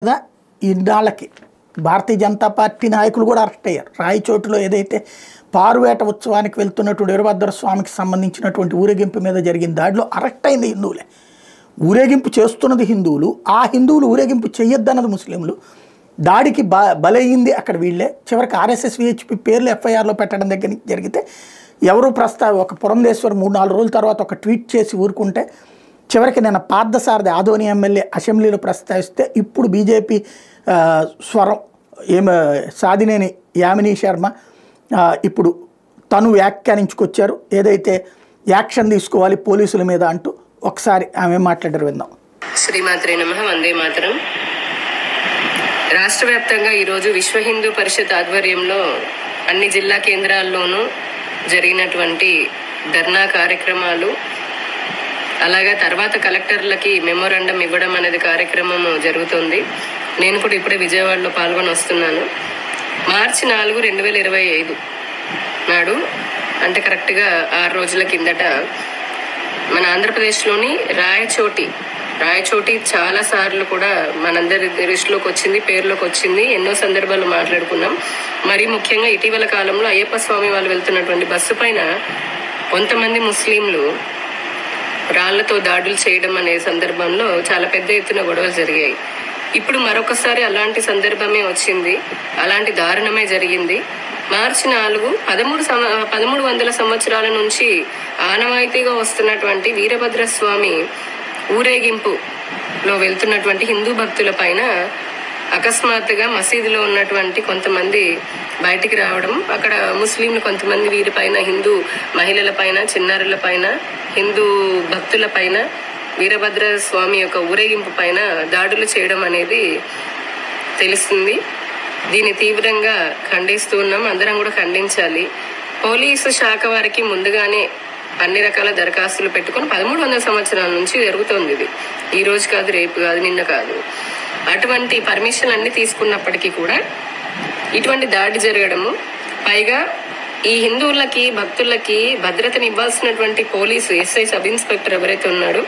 కదా ఇన్నాళ్ళకి భారతీయ జనతా పార్టీ నాయకులు కూడా అరెస్ట్ అయ్యారు. రాయచోటులో ఏదైతే పారువేట ఉత్సవానికి వెళ్తున్నటువంటి వీరభద్ర స్వామికి సంబంధించినటువంటి ఊరేగింపు మీద జరిగిన దాడిలో అరెస్ట్ అయింది హిందువులే. ఊరేగింపు చేస్తున్నది హిందువులు, ఆ హిందువులు ఊరేగింపు చేయొద్దన్నది ముస్లింలు. దాడికి బలయ్యింది అక్కడ వీళ్ళే. చివరికి ఆర్ఎస్ఎస్ విహెచ్పి పేర్లు ఎఫ్ఐఆర్లో పెట్టడం దగ్గర నుంచి జరిగితే ఎవరు ఒక పురంధేశ్వర్ 3-4 రోజుల తర్వాత ఒక ట్వీట్ చేసి ఊరుకుంటే చివరికి నిన్న పార్థసారథి ఆదోని ఎమ్మెల్యే అసెంబ్లీలో ప్రస్తావిస్తే ఇప్పుడు బీజేపీ స్వరం సాధినేని యామినీ శర్మ ఇప్పుడు తను వ్యాఖ్యానించుకొచ్చారు. ఏదైతే యాక్షన్ తీసుకోవాలి పోలీసుల మీద అంటూ ఒకసారి ఆమె మాట్లాడారు, విందాం. శ్రీమాత్రే నమః. వందే మాతరం. రాష్ట్ర వ్యాప్తంగా ఈరోజు విశ్వ హిందూ పరిషత్ ఆధ్వర్యంలో అన్ని జిల్లా కేంద్రాల్లోనూ జరిగినటువంటి ధర్నా కార్యక్రమాలు, అలాగే తర్వాత కలెక్టర్లకి మెమోరాండం ఇవ్వడం అనేది కార్యక్రమం జరుగుతుంది. నేను కూడా ఇప్పుడే విజయవాడలో పాల్గొని వస్తున్నాను. మార్చి 4, 2025 నాడు, అంటే కరెక్ట్గా 6 రోజుల కిందట మన ఆంధ్రప్రదేశ్లోని రాయచోటి చాలా సార్లు కూడా మనందరి దృష్టిలోకి వచ్చింది, పేరులోకి వచ్చింది. ఎన్నో సందర్భాలు మాట్లాడుకున్నాం. మరీ ముఖ్యంగా ఇటీవల కాలంలో అయ్యప్ప స్వామి వాళ్ళు వెళ్తున్నటువంటి బస్సు పైన కొంతమంది ముస్లింలు రాళ్లతో దాడులు చేయడం అనే సందర్భంలో చాలా పెద్ద ఎత్తున గొడవలు జరిగాయి. ఇప్పుడు మరొకసారి అలాంటి సందర్భమే వచ్చింది, అలాంటి దారుణమే జరిగింది. మార్చి 4, 1300 సంవత్సరాల నుంచి ఆనవాయితీగా వస్తున్నటువంటి వీరభద్ర స్వామి ఊరేగింపులో వెళ్తున్నటువంటి హిందూ భక్తుల పైన అకస్మాత్తుగా మసీదులో ఉన్నటువంటి కొంతమంది బయటికి రావడం, అక్కడ ముస్లింలు కొంతమంది వీరిపైన, హిందూ మహిళల పైన, చిన్నారుల పైన, హిందూ భక్తుల పైన, వీరభద్ర స్వామి యొక్క ఊరేగింపు పైన దాడులు చేయడం అనేది తెలుస్తుంది. దీన్ని తీవ్రంగా ఖండిస్తూ ఉన్నాం. అందరం కూడా ఖండించాలి. పోలీసు శాఖ వారికి ముందుగానే అన్ని రకాల దరఖాస్తులు పెట్టుకొని 1300 సంవత్సరాల నుంచి జరుగుతోంది. ఇది ఈ రోజు కాదు, రేపు కాదు, నిన్న కాదు. అటువంటి పర్మిషన్ అన్ని తీసుకున్నప్పటికీ కూడా ఇటువంటి దాడి జరగడము, పైగా ఈ హిందువులకి భక్తులకి భద్రతని ఇవ్వాల్సినటువంటి పోలీసు ఎస్ఐ సబ్ ఇన్స్పెక్టర్ ఎవరైతే ఉన్నాడో,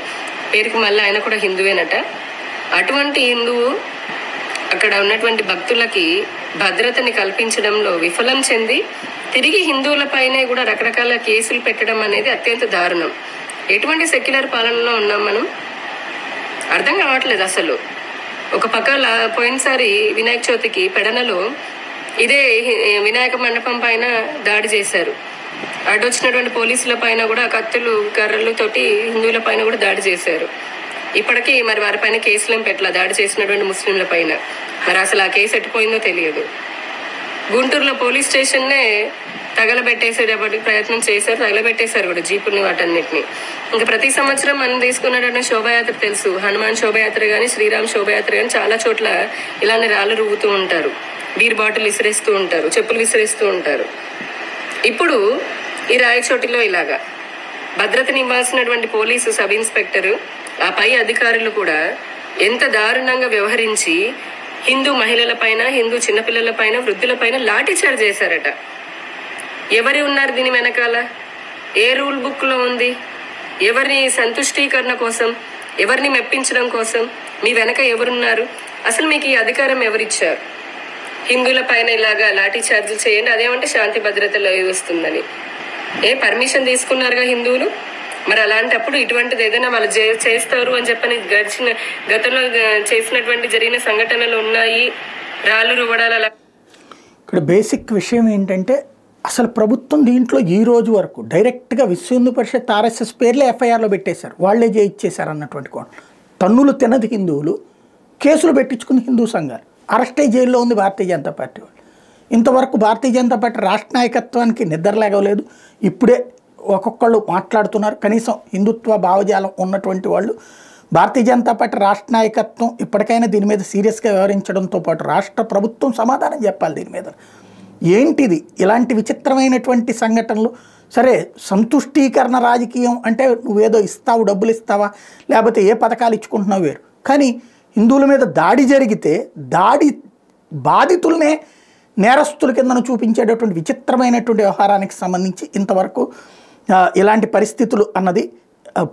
పేరుకి మళ్ళీ ఆయన కూడా హిందువేనట, అటువంటి హిందువు అక్కడ ఉన్నటువంటి భక్తులకి భద్రతని కల్పించడంలో విఫలం చెంది తిరిగి హిందువులపైనే కూడా రకరకాల కేసులు పెట్టడం అనేది అత్యంత దారుణం. ఎటువంటి సెక్యులర్ పాలనలో ఉన్నాం మనం? అర్థం కావట్లేదు అసలు. ఒక పక్క పోయినసారి వినాయక చవితికి పెడనలో ఇదే వినాయక మండపం పైన దాడి చేశారు. అడ్డొచ్చినటువంటి పోలీసుల పైన కూడా కత్తులు కర్రలు తోటి హిందువుల పైన కూడా దాడి చేశారు. ఇప్పటికీ మరి వారిపైన కేసులేం పెట్టలా, దాడి చేసినటువంటి ముస్లింల పైన. మరి అసలు ఆ కేసు ఎట్టిపోయిందో తెలియదు. గుంటూరులో పోలీస్ స్టేషన్నే తగలబెట్టేసేటప్పటికి ప్రయత్నం చేశారు, తగలబెట్టేశారు కూడా జీపుని, వాటన్నిటిని. ఇంకా ప్రతి సంవత్సరం మనం తీసుకున్నటువంటి శోభాయాత్ర తెలుసు, హనుమాన్ శోభాయాత్ర కానీ, శ్రీరామ్ శోభాయాత్ర కానీ, చాలా చోట్ల ఇలానే రాళ్ళు రువ్వుతూ ఉంటారు, బీర్ బాటిల్ విసిరేస్తూ ఉంటారు, చెప్పులు విసిరేస్తూ ఉంటారు. ఇప్పుడు ఈ రాయచోటిలో ఇలాగా భద్రతని ఇవ్వాల్సినటువంటి పోలీసు సబ్ ఇన్స్పెక్టరు, ఆ పై అధికారులు కూడా ఎంత దారుణంగా వ్యవహరించి హిందూ మహిళల పైన, హిందూ చిన్నపిల్లల పైన, వృద్ధుల పైన లాఠీ చార్జ్ చేశారట. ఎవరు ఉన్నారు దీని వెనకాల? ఏ రూల్ బుక్ లో ఉంది? ఎవరిని సంతుష్టీకరణ కోసం, ఎవరిని మెప్పించడం కోసం మీ వెనక ఎవరున్నారు? అసలు మీకు ఈ అధికారం ఎవరిచ్చారు? హిందువుల పైన ఇలాగా లాఠీ చార్జీలు చేయండి, అదేమంటే శాంతి భద్రతలో వస్తుందని. పర్మిషన్ తీసుకున్నారుగా హిందువులు? మరి అలాంటప్పుడు ఇటువంటిది ఏదైనా వాళ్ళు చేస్తారు అని చెప్పని గతంలో చేసినటువంటి జరిగిన సంఘటనలు ఉన్నాయి, రాళ్ళు రువ్వడాలు. అలా ఇక్కడ బేసిక్ విషయం ఏంటంటే, అసలు ప్రభుత్వం దీంట్లో ఈ రోజు వరకు డైరెక్ట్గా విశ్వ హిందూ పరిషత్ ఆర్ఎస్ఎస్ పేర్లే ఎఫ్ఐఆర్లో పెట్టేశారు, వాళ్లే చేయించేశారు అన్నటువంటి కోణం. తన్నులు తినది హిందువులు, కేసులు పెట్టించుకుని హిందూ సంఘాలు, అరెస్ట్ అయ్యి జైల్లో ఉంది భారతీయ జనతా పార్టీ వాళ్ళు. ఇంతవరకు భారతీయ జనతా పార్టీ రాష్ట్ర నాయకత్వానికి నిద్రలేగలేదు. ఇప్పుడే ఒక్కొక్కళ్ళు మాట్లాడుతున్నారు. కనీసం హిందుత్వ భావజాలం ఉన్నటువంటి వాళ్ళు భారతీయ జనతా పార్టీ రాష్ట్ర నాయకత్వం ఇప్పటికైనా దీని మీద సీరియస్గా వ్యవహరించడంతో పాటు రాష్ట్ర ప్రభుత్వం సమాధానం చెప్పాలి దీని మీద. ఏంటిది ఇలాంటి విచిత్రమైనటువంటి సంఘటనలు? సరే, సంతుష్టీకరణ రాజకీయం అంటే నువ్వేదో ఇస్తావు, డబ్బులు ఇస్తావా, లేకపోతే ఏ పథకాలు ఇచ్చుకుంటున్నావు వేరు. కానీ హిందువుల మీద దాడి జరిగితే దాడి బాధితులనే నేరస్తుల కిందను చూపించేటటువంటి విచిత్రమైనటువంటి వ్యవహారానికి సంబంధించి ఇంతవరకు ఇలాంటి పరిస్థితులు అన్నది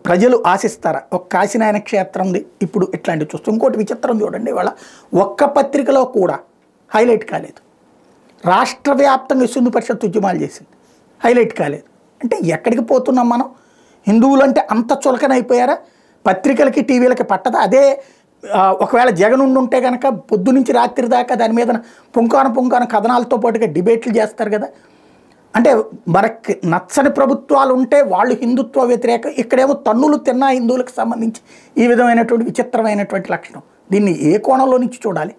ప్రజలు ఆశిస్తారా? ఒక కాశీనాయన క్షేత్రం ఉంది, ఇప్పుడు ఇట్లాంటివి చూస్తాం. ఇంకోటి విచిత్రం చూడండి, ఇవాళ ఒక్క పత్రికలో కూడా హైలైట్ కాలేదు. రాష్ట్ర వ్యాప్తంగా హిందూ పరిషత్ ఉద్యమాలు చేసింది, హైలైట్ కాలేదు. అంటే ఎక్కడికి పోతున్నాం మనం? హిందువులు అంటే అంత చులకనైపోయారా? పత్రికలకి టీవీలకి పట్టదా? అదే ఒకవేళ జగన్ ఉంటే కనుక పొద్దు నుంచి రాత్రి దాకా దాని మీద పుంకాను కథనాలతో పాటుగా డిబేట్లు చేస్తారు కదా. అంటే మనకి నచ్చని ప్రభుత్వాలు ఉంటే వాళ్ళు హిందుత్వ వ్యతిరేక, ఇక్కడేమో తన్నులు తిన్న హిందువులకు సంబంధించి ఈ విధమైనటువంటి విచిత్రమైనటువంటి లక్షణం. దీన్ని ఏ కోణంలో నుంచి చూడాలి?